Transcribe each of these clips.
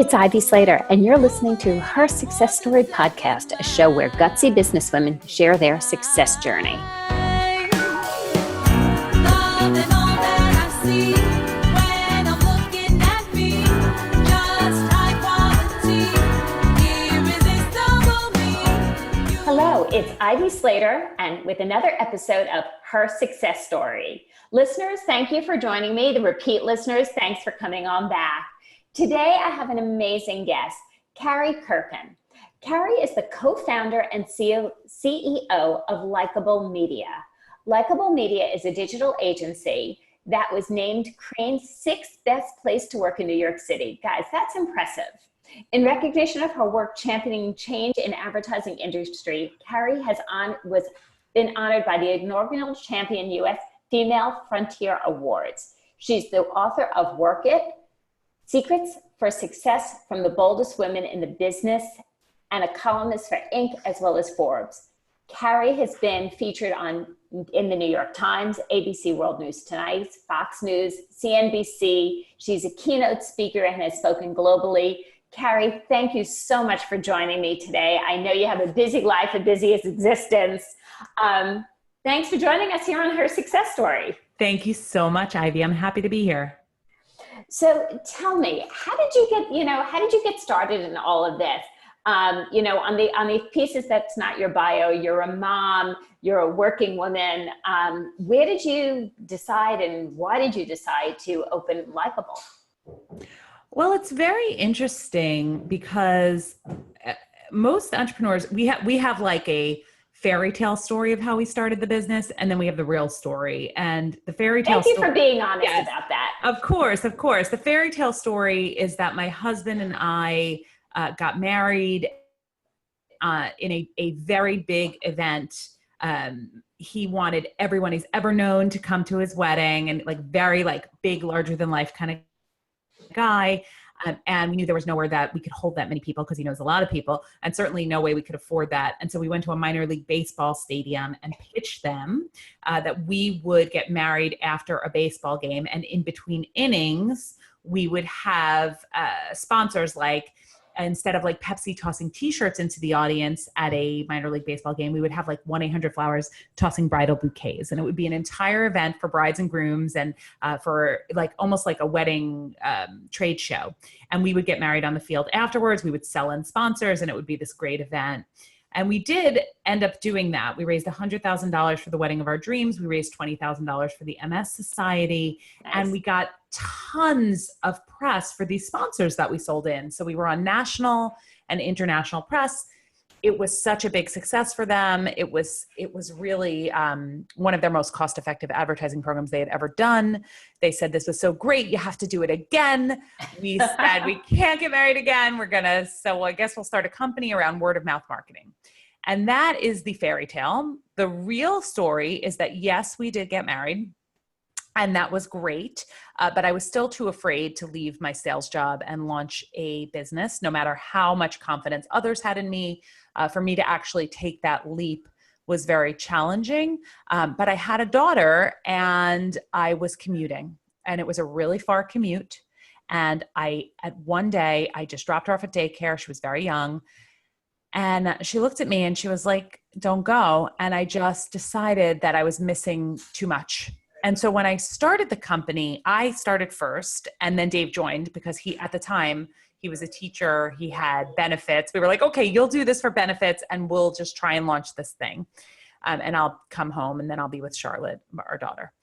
it's Ivy Slater, and you're listening to Her Success Story podcast, a show where gutsy businesswomen share their success journey. Hello, it's Ivy Slater, and with another episode of Her Success Story. Listeners, thank you for joining me. The repeat listeners, thanks for coming on back. Today, I have an amazing guest, Carrie Kerpen. Carrie is the co-founder and CEO of Likeable Media. Likeable Media is a digital agency that was named Crain's 6th best place to work in New York City. Guys, that's impressive. In recognition of her work championing change in advertising industry, Carrie has been honored by the inaugural Champion U.S. Female Frontier Awards. She's the author of Work It, Secrets for Success from the Boldest Women in the Business, and a columnist for INC as well as Forbes. Carrie has been featured in the New York Times, ABC World News Tonight, Fox News, CNBC. She's a keynote speaker and has spoken globally. Carrie, thank you so much for joining me today. I know you have a busy life, a busy existence. Thanks for joining us here on Her Success Story. Thank you so much, Ivy. I'm happy to be here. So tell me, how did you get started in all of this? On the pieces that's not your bio, you're a mom, you're a working woman. Where did you decide and why did you decide to open Likeable? Well, it's very interesting because most entrepreneurs, we have like a fairy tale story of how we started the business, and then we have the real story. And the fairy tale Thank you for being honest about that. Of course. The fairy tale story is that my husband and I got married in a very big event. He wanted everyone he's ever known to come to his wedding, and very big, larger than life kind of guy. And we knew there was nowhere that we could hold that many people because he knows a lot of people, and certainly no way we could afford that. And so we went to a minor league baseball stadium and pitched them that we would get married after a baseball game. And in between innings, we would have sponsors instead of Pepsi tossing t-shirts into the audience at a minor league baseball game, we would have 1-800-Flowers tossing bridal bouquets. And it would be an entire event for brides and grooms and for almost like a wedding trade show. And we would get married on the field afterwards. We would sell in sponsors and it would be this great event. And we did end up doing that. We raised $100,000 for the wedding of our dreams. We raised $20,000 for the MS Society. Nice. And we got tons of press for these sponsors that we sold in. So we were on national and international press. It was such a big success for them. It was really one of their most cost-effective advertising programs they had ever done. They said, this was so great, you have to do it again. We said, we can't get married again. So I guess we'll start a company around word of mouth marketing. And that is the fairy tale. The real story is that, yes, we did get married. And that was great, but I was still too afraid to leave my sales job and launch a business, no matter how much confidence others had in me. For me to actually take that leap was very challenging. But I had a daughter and I was commuting, and it was a really far commute. And one day I just dropped her off at daycare. She was very young. And she looked at me and she was like, don't go. And I just decided that I was missing too much. And so when I started the company, I started first, and then Dave joined because at the time, he was a teacher. He had benefits. We were like, okay, you'll do this for benefits and we'll just try and launch this thing. And I'll come home and then I'll be with Charlotte, our daughter.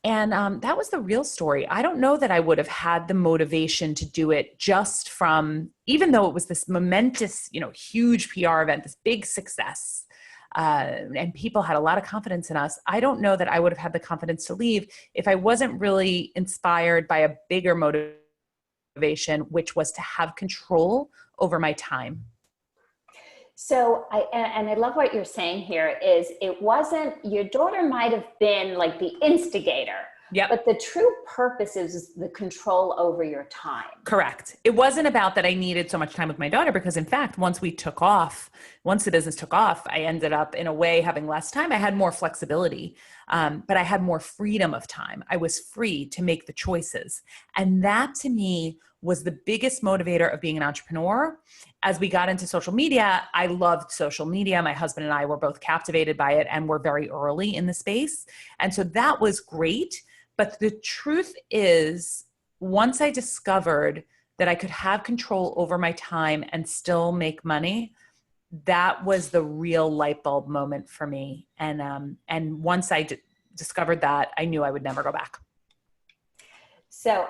And that was the real story. I don't know that I would have had the motivation to do it just from, even though it was this momentous, huge PR event, this big success, and people had a lot of confidence in us. I don't know that I would have had the confidence to leave if I wasn't really inspired by a bigger motivation, which was to have control over my time. So I love what you're saying here is it wasn't, your daughter might have been the instigator, Yep. But the true purpose is the control over your time. Correct. It wasn't about that I needed so much time with my daughter, because in fact, once the business took off, I ended up in a way having less time. I had more flexibility, but I had more freedom of time. I was free to make the choices. And that to me was the biggest motivator of being an entrepreneur. As we got into social media, I loved social media. My husband and I were both captivated by it and were very early in the space. And so that was great. But the truth is, once I discovered that I could have control over my time and still make money, that was the real light bulb moment for me. And once I discovered that, I knew I would never go back. So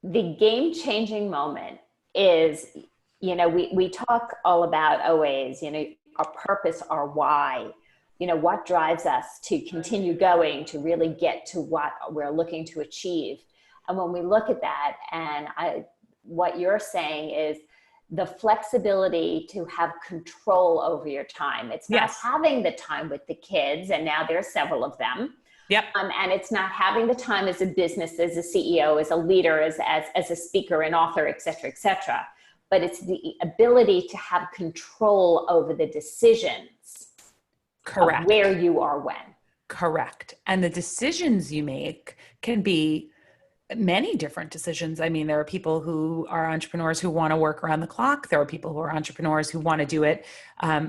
the game-changing moment is, we talk all about always, our purpose, our why, what drives us to continue going, to really get to what we're looking to achieve. And when we look at that, and what you're saying is the flexibility to have control over your time. It's not having the time with the kids, and now there's several of them. Yep. And it's not having the time as a business, as a CEO, as a leader, as a speaker, an author, et cetera, but it's the ability to have control over the decisions. Correct. Of where you are when. Correct. And the decisions you make can be many different decisions. I mean, there are people who are entrepreneurs who want to work around the clock. There are people who are entrepreneurs who want to do it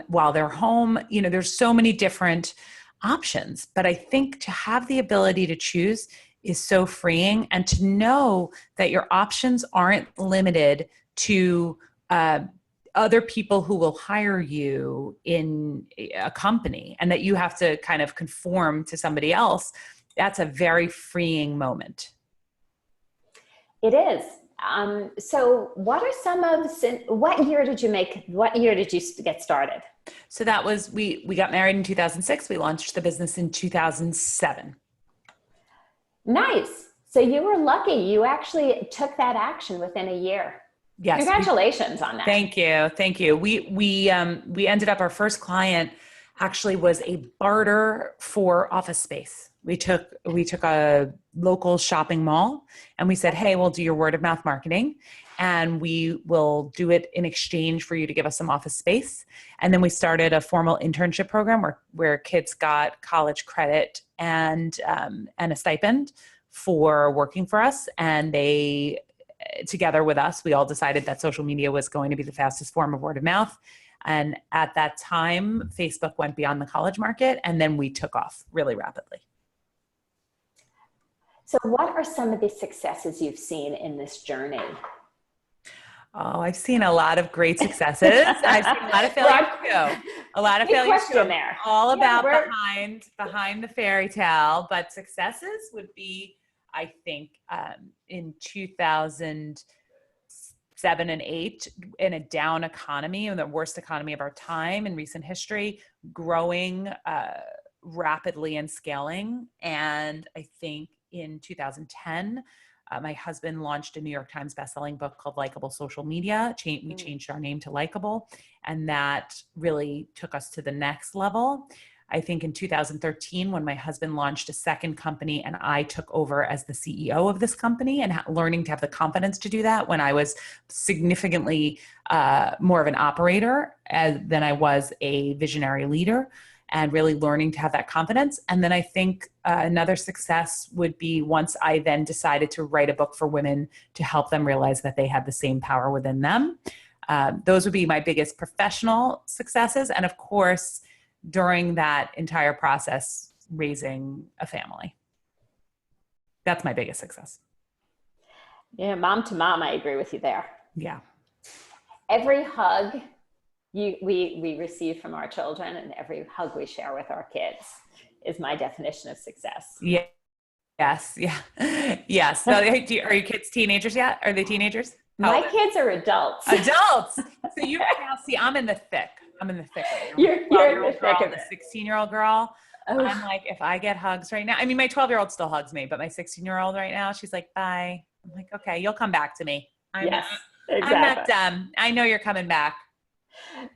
while they're home. There's so many different options, but I think to have the ability to choose is so freeing, and to know that your options aren't limited to other people who will hire you in a company, and that you have to kind of conform to somebody else. That's a very freeing moment. It is. So what year did you get started? So that was, we got married in 2006. We launched the business in 2007. Nice. So you were lucky. You actually took that action within a year. Yes. Congratulations on that. Thank you. Thank you. We ended up, our first client actually was a barter for office space. We took a local shopping mall and we said, hey, we'll do your word of mouth marketing and we will do it in exchange for you to give us some office space. And then we started a formal internship program where kids got college credit and a stipend for working for us. And they, together with us, we all decided that social media was going to be the fastest form of word of mouth. And at that time, Facebook went beyond the college market, and then we took off really rapidly. So what are some of the successes you've seen in this journey? Oh, I've seen a lot of great successes. I've seen a lot of failures too. A lot of failures too. There. All about behind the fairy tale, but successes would be, I think, in 2007 and 2008, in a down economy, in the worst economy of our time in recent history, growing rapidly and scaling. And I think in 2010, my husband launched a New York Times bestselling book called Likeable Social Media. We changed our name to Likeable, and that really took us to the next level. I think in 2013, when my husband launched a second company and I took over as the CEO of this company, and learning to have the confidence to do that when I was significantly more of an operator than I was a visionary leader, and really learning to have that confidence. And then I think another success would be once I then decided to write a book for women to help them realize that they had the same power within them. Those would be my biggest professional successes. And of course, during that entire process, raising a family. That's my biggest success. Yeah, mom to mom, I agree with you there. Yeah. Every hug we receive from our children and every hug we share with our kids is my definition of success. Yeah. Yes. Yeah. Yes. So, are your kids teenagers yet? Are they teenagers? My kids are adults. Adults. So you now see, I'm in the thick. Right now. You're in the thick of it. The 16-year-old girl. Oh. I'm like, if I get hugs right now, I mean, my 12-year-old still hugs me, but my 16-year-old right now, she's like, bye. I'm like, okay, you'll come back to me. Yes, exactly. I'm not dumb. I know you're coming back.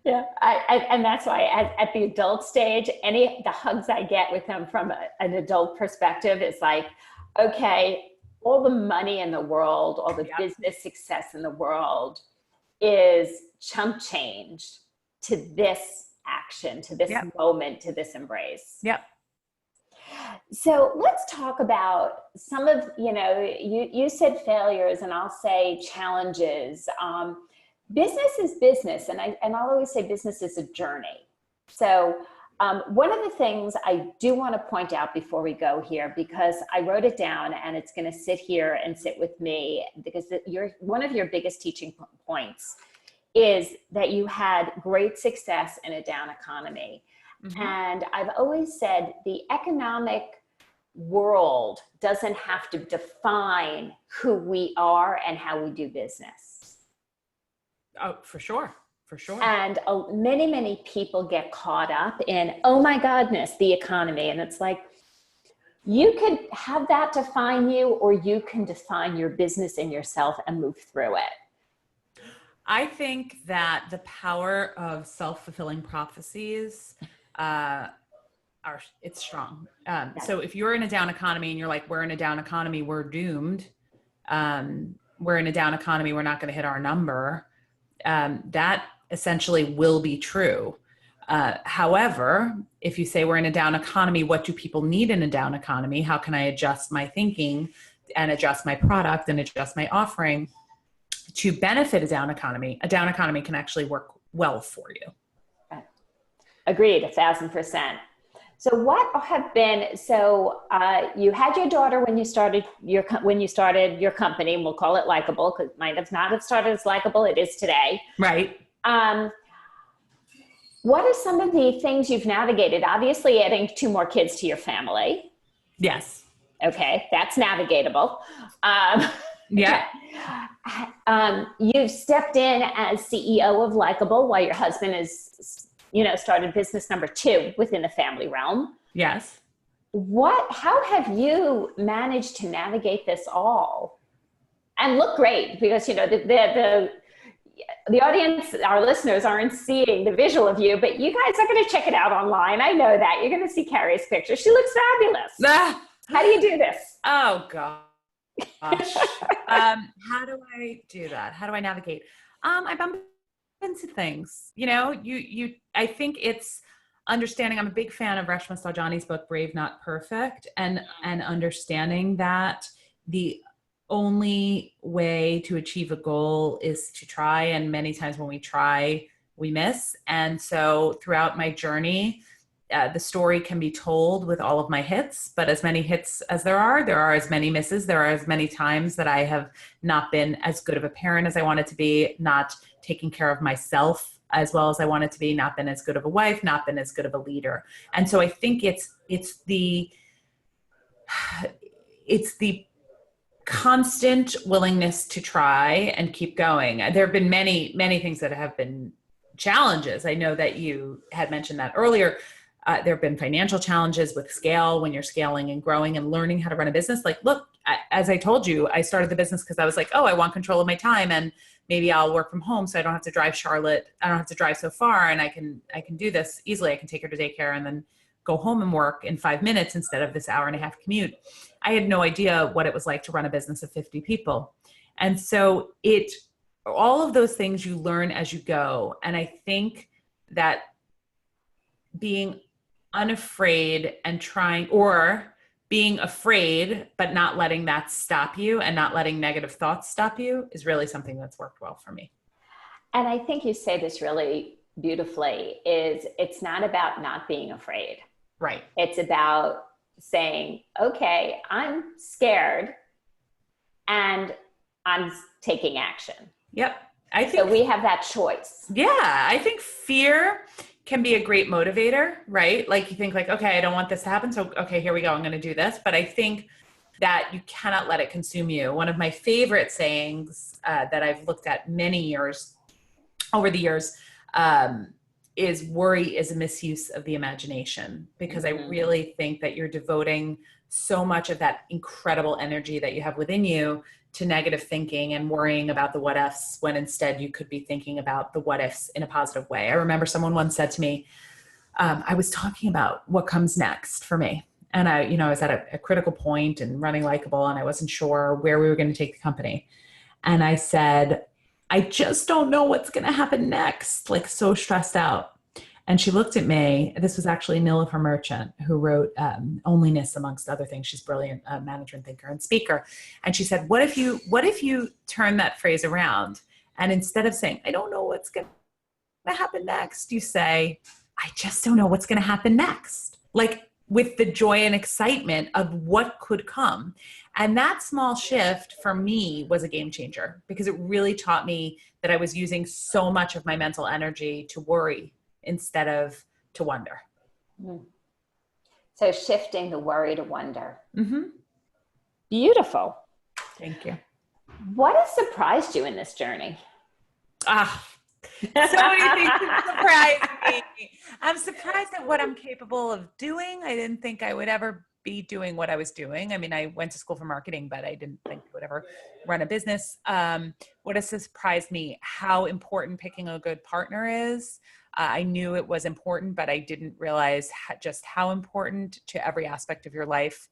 Yeah, and that's why at the adult stage, the hugs I get with them from an adult perspective is like, okay, all the money in the world, all the business success in the world is chump change to this action, to this moment, to this embrace. Yep. So let's talk about some of, you said failures and I'll say challenges. Business is business. And I'll always say business is a journey. So one of the things I do want to point out before we go here, because I wrote it down and it's going to sit here and sit with me, because one of your biggest teaching points is that you had great success in a down economy. Mm-hmm. And I've always said the economic world doesn't have to define who we are and how we do business. Oh, for sure. For sure. And many, many people get caught up in, oh my goodness, the economy. And it's like, you could have that define you, or you can define your business and yourself and move through it. I think that the power of self-fulfilling prophecies, it's strong. So if you're in a down economy and you're like, we're in a down economy, we're doomed. We're in a down economy, we're not going to hit our number. That essentially will be true. However, if you say we're in a down economy, what do people need in a down economy? How can I adjust my thinking and adjust my product and adjust my offering to benefit a down economy? A down economy can actually work well for you. Agreed, 1,000%. So what have been, you had your daughter when you started your company, and we'll call it Likeable, because it might have not have started as Likeable, it is today. Right. What are some of the things you've navigated? Obviously adding 2 more kids to your family. Yes. Okay, that's navigatable. Yeah. You've stepped in as CEO of Likeable while your husband is, started business number 2 within the family realm. Yes. How have you managed to navigate this all and look great? Because, the audience, our listeners aren't seeing the visual of you, but you guys are going to check it out online. I know that. You're going to see Carrie's picture. She looks fabulous. How do you do this? Oh, gosh. How do I do that? How do I navigate? I bump into things, I think it's understanding. I'm a big fan of Reshma Saujani's book, Brave, Not Perfect, and understanding that the only way to achieve a goal is to try. And many times when we try, we miss. And so throughout my journey, the story can be told with all of my hits, but as many hits as there are as many misses. There are as many times that I have not been as good of a parent as I wanted to be, not taking care of myself as well as I wanted to be, not been as good of a wife, not been as good of a leader. And so I think it's the constant willingness to try and keep going. There have been many, many things that have been challenges. I know that you had mentioned that earlier. There have been financial challenges with scale when you're scaling and growing and learning how to run a business. Like, look, as I told you, I started the business because I was like, oh, I want control of my time, and maybe I'll work from home so I don't have to drive Charlotte. I don't have to drive so far, and I can do this easily. I can take her to daycare and then go home and work in 5 minutes instead of this hour-and-a-half commute. I had no idea what it was like to run a business of 50 people. And so all of those things you learn as you go. And I think that being unafraid and trying, or being afraid, but not letting that stop you and not letting negative thoughts stop you, is really something that's worked well for me. And I think you say this really beautifully, is it's not about not being afraid. Right. It's about saying, okay, I'm scared and I'm taking action. Yep. I think so we have that choice. Yeah. I think fear can be a great motivator, right? Like you think like, okay, I don't want this to happen. So, okay, here we go. I'm going to do this. But I think that you cannot let it consume you. One of my favorite sayings that I've looked at over the years, is worry is a misuse of the imagination, because I really think that you're devoting so much of that incredible energy that you have within you to negative thinking and worrying about the what ifs, when instead you could be thinking about the what ifs in a positive way. I remember someone once said to me, I was talking about what comes next for me. And I was at a critical point and running Likeable, and I wasn't sure where we were going to take the company. And I said, I just don't know what's going to happen next, like so stressed out. And she looked at me. This was actually Nilofer Merchant, who wrote Onlyness, amongst other things. She's a brilliant management thinker and speaker. And she said, what if you turn that phrase around, and instead of saying, I don't know what's going to happen next, you say, I just don't know what's going to happen next. Like, with the joy and excitement of what could come. And that small shift for me was a game changer, because it really taught me that I was using so much of my mental energy to worry instead of to wonder. So shifting the worry to wonder. Mm-hmm. Beautiful. Thank you. What has surprised you in this journey? So many things surprise me. I'm surprised at what I'm capable of doing. I didn't think I would ever be doing what I was doing. I mean, I went to school for marketing, but I didn't think I would ever run a business. What has surprised me, how important picking a good partner is. I knew it was important, but I didn't realize just how important to every aspect of your life.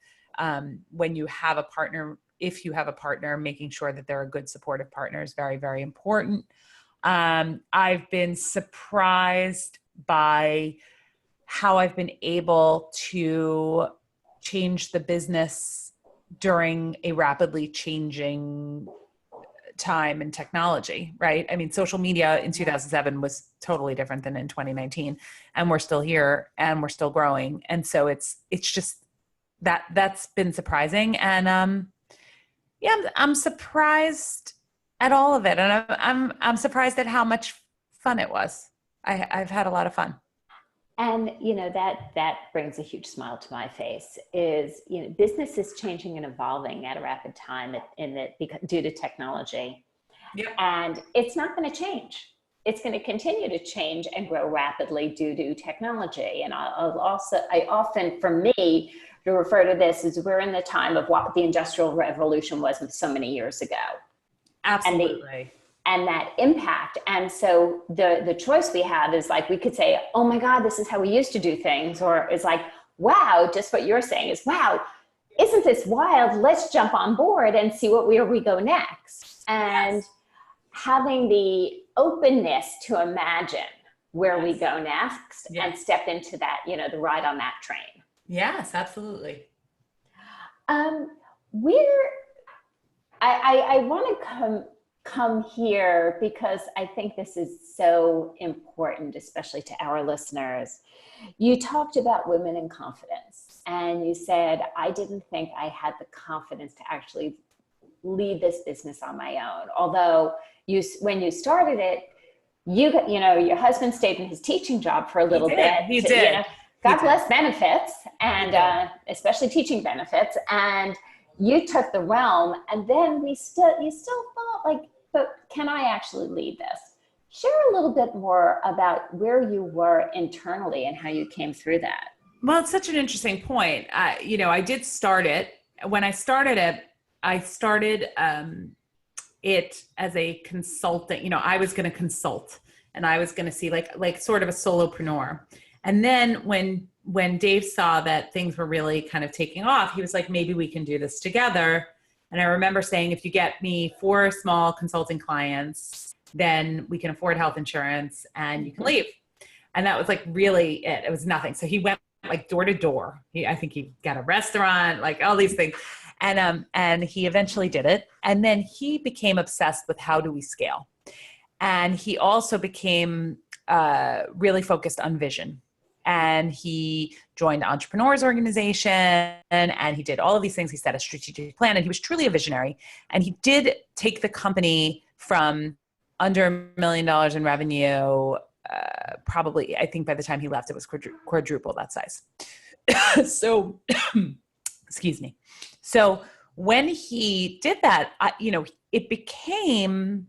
When you have a partner, if you have a partner, making sure that they're a good supportive partner is very, very important. I've been surprised by how I've been able to change the business during a rapidly changing time in technology, right? I mean, social media in 2007 was totally different than in 2019, and we're still here and we're still growing. And so it's just that's been surprising. And, I'm surprised at all of it. And I'm surprised at how much fun it was. I've had a lot of fun. And, that brings a huge smile to my face is, business is changing and evolving at a rapid time due to technology. Yep. And it's not going to change. It's going to continue to change and grow rapidly due to technology. And I often, for me, to refer to this as we're in the time of what the Industrial Revolution was so many years ago. Absolutely. And that impact. And so the choice we have is like, we could say, oh my God, this is how we used to do things. Or it's like, wow, just what you're saying is, wow, isn't this wild? Let's jump on board and see where we go next. And having the openness to imagine where we go next and step into that, the ride on that train. Yes, absolutely. I want to come here because I think this is so important, especially to our listeners. You talked about women in confidence, and you said, I didn't think I had the confidence to actually lead this business on my own. Although when you started it, your husband stayed in his teaching job for a little bit. He did. God bless benefits, and especially teaching benefits. And you took the realm, and then you still thought like, but can I actually lead this? Share a little bit more about where you were internally and how you came through that. Well, it's such an interesting point. I did start it. When I started it, I started it as a consultant. I was going to consult, and I was going to see like sort of a solopreneur. And then when Dave saw that things were really kind of taking off, he was like, maybe we can do this together. And I remember saying, if you get me 4 small consulting clients, then we can afford health insurance and you can leave. And that was like really it. It was nothing. So he went like door to door. I think he got a restaurant, like all these things. And he eventually did it. And then he became obsessed with how do we scale. And he also became really focused on vision. And he joined the Entrepreneurs Organization, and he did all of these things. He set a strategic plan, and he was truly a visionary. And he did take the company from under $1 million in revenue, probably, I think by the time he left, it was quadruple that size. So, excuse me. So when he did that, it became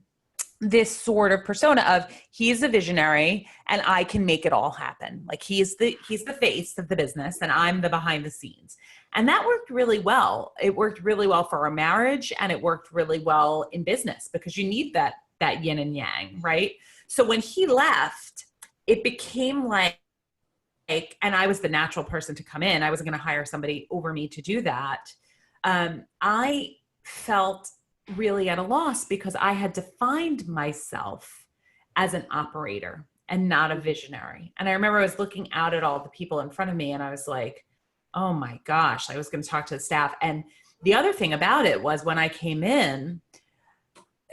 this sort of persona of he's a visionary and I can make it all happen. Like he's the face of the business and I'm the behind the scenes. And that worked really well. It worked really well for our marriage, and it worked really well in business because you need that yin and yang, right? So when he left, it became like, and I was the natural person to come in. I wasn't going to hire somebody over me to do that. I felt really at a loss because I had defined myself as an operator. and not a visionary. And I remember I was looking out at all the people in front of me and I was like, oh my gosh, I was going to talk to the staff. And the other thing about it was when I came in,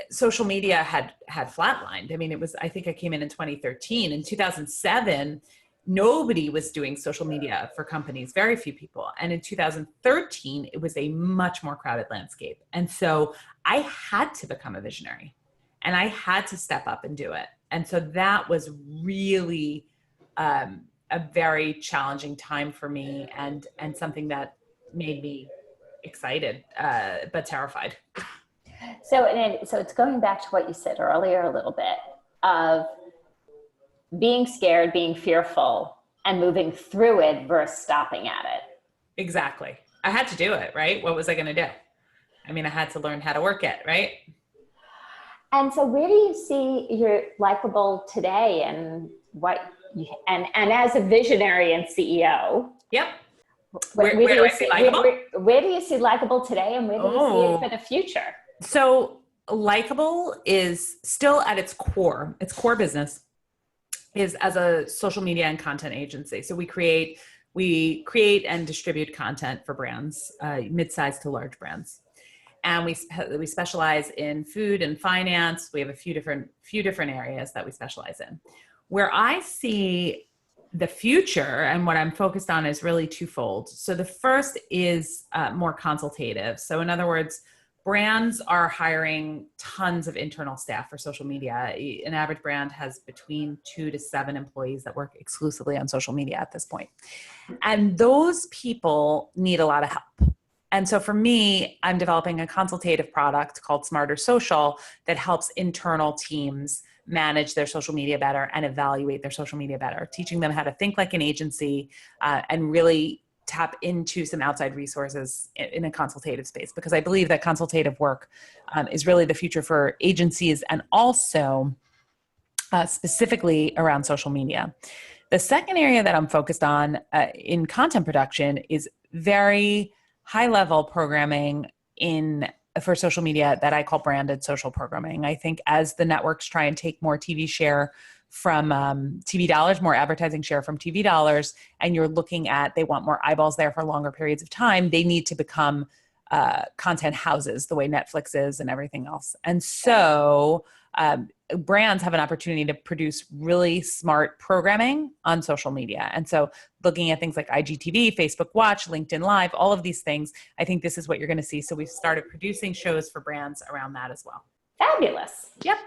social media had flatlined. I mean, I think I came in 2013. In 2007, nobody was doing social media for companies, very few people. And in 2013, it was a much more crowded landscape. And so I had to become a visionary and I had to step up and do it. And so that was really a very challenging time for me and something that made me excited, but terrified. So it's going back to what you said earlier a little bit of being scared, being fearful, and moving through it versus stopping at it. Exactly. I had to do it, right? What was I going to do? I mean, I had to learn how to work it, right? And so where do you see your Likeable today and and as a visionary and CEO? Yep. Where do I see Likeable? Where do you see Likeable today and where do you see it for the future? So Likeable is still at its core business is as a social media and content agency. So we create and distribute content for brands, mid-sized to large brands. And we specialize in food and finance. We have a few different areas that we specialize in. Where I see the future and what I'm focused on is really twofold. So the first is more consultative. So in other words, brands are hiring tons of internal staff for social media. An average brand has between 2 to 7 employees that work exclusively on social media at this point. And those people need a lot of help. And so for me, I'm developing a consultative product called Smarter Social that helps internal teams manage their social media better and evaluate their social media better, teaching them how to think like an agency and really tap into some outside resources in a consultative space, because I believe that consultative work is really the future for agencies and also specifically around social media. The second area that I'm focused on in content production is very high-level programming for social media that I call branded social programming. I think as the networks try and take more TV share from TV dollars, more advertising share from TV dollars, and you're looking at, they want more eyeballs there for longer periods of time, they need to become content houses the way Netflix is and everything else. And so brands have an opportunity to produce really smart programming on social media. And so looking at things like IGTV, Facebook Watch, LinkedIn Live, all of these things, I think this is what you're going to see. So we've started producing shows for brands around that as well. Fabulous. Yep.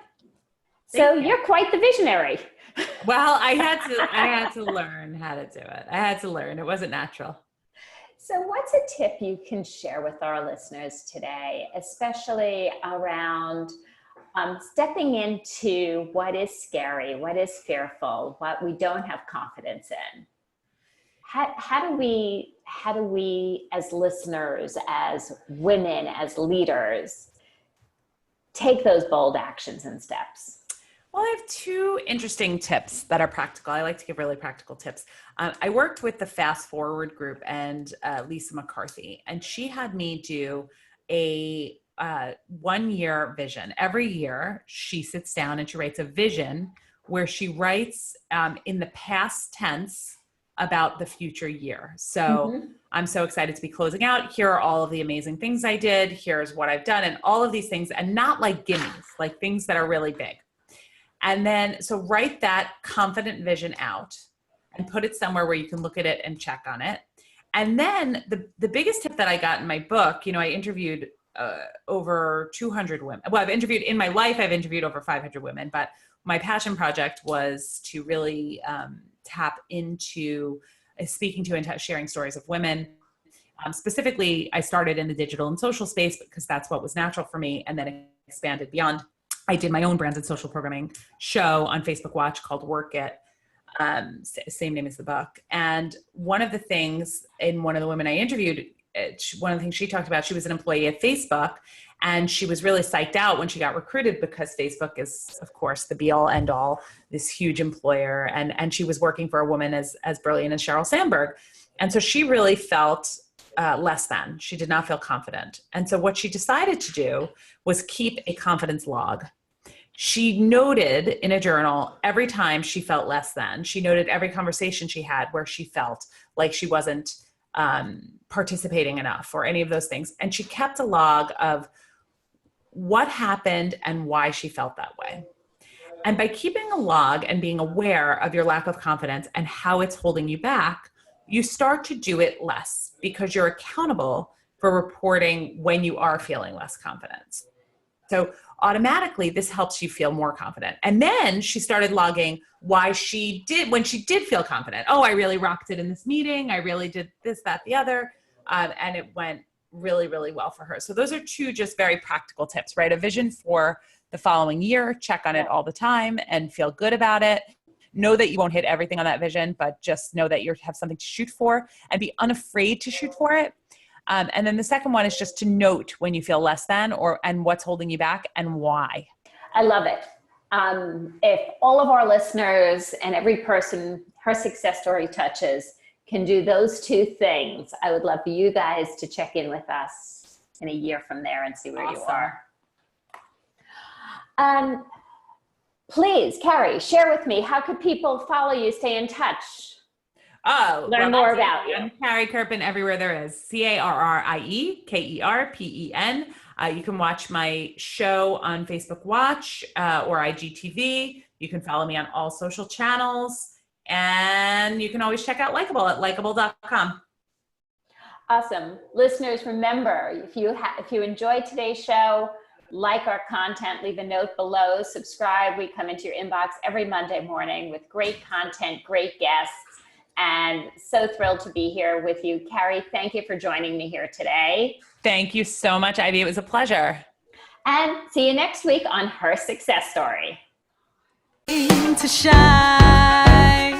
So you're quite the visionary. Well, I had to learn how to do it. I had to learn. It wasn't natural. So what's a tip you can share with our listeners today, especially around stepping into what is scary, what is fearful, what we don't have confidence in? How do we as listeners, as women, as leaders, take those bold actions and steps? Well, I have 2 interesting tips that are practical. I like to give really practical tips. I worked with the Fast Forward group and Lisa McCarthy, and she had me do a 1-year vision. Every year, she sits down and she writes a vision where she writes in the past tense about the future year. So I'm so excited to be closing out. Here are all of the amazing things I did. Here's what I've done, and all of these things, and not like gimmies, like things that are really big. And then, so write that confident vision out and put it somewhere where you can look at it and check on it. And then the biggest tip that I got in my book, I interviewed over 200 women. Well, I've interviewed over 500 women, but my passion project was to really tap into speaking to and sharing stories of women. Specifically, I started in the digital and social space because that's what was natural for me, and then expanded beyond. I did my own branded social programming show on Facebook Watch called Work It, same name as the book. And one of the things in one of the women I interviewed, one of the things she talked about, she was an employee at Facebook, and she was really psyched out when she got recruited because Facebook is, of course, the be all end all, this huge employer. And she was working for a woman as brilliant as Sheryl Sandberg. And so she really felt less than. She did not feel confident. And so what she decided to do was keep a confidence log. she noted in a journal every time she felt less than. She noted every conversation she had where she felt like she wasn't participating enough or any of those things. And she kept a log of what happened and why she felt that way. And by keeping a log and being aware of your lack of confidence and how it's holding you back, you start to do it less because you're accountable for reporting when you are feeling less confident. So automatically this helps you feel more confident. And then she started logging why she did, when she did feel confident. Oh, I really rocked it in this meeting. I really did this, that, the other. And it went really, really well for her. So those are two just very practical tips, right? A vision for the following year, check on it all the time and feel good about it. Know that you won't hit everything on that vision, but just know that you have something to shoot for and be unafraid to shoot for it. And then the second one is just to note when you feel less than and what's holding you back and why. I love it. If all of our listeners and every person her success story touches can do those two things, I would love for you guys to check in with us in a year from there and see where you are. Please, Carrie, share with me, how could people follow you, stay in touch? Learn more about you. I'm Carrie Kerpen everywhere there is. CarrieKerpen. You can watch my show on Facebook Watch or IGTV. You can follow me on all social channels. And you can always check out Likeable at likeable.com. Awesome. Listeners, remember, if you enjoyed today's show, like our content, leave a note below, subscribe. We come into your inbox every Monday morning with great content, great guests. And so thrilled to be here with you. Carrie, thank you for joining me here today. Thank you so much, Ivy. It was a pleasure. And see you next week on Her Success Story. To shine.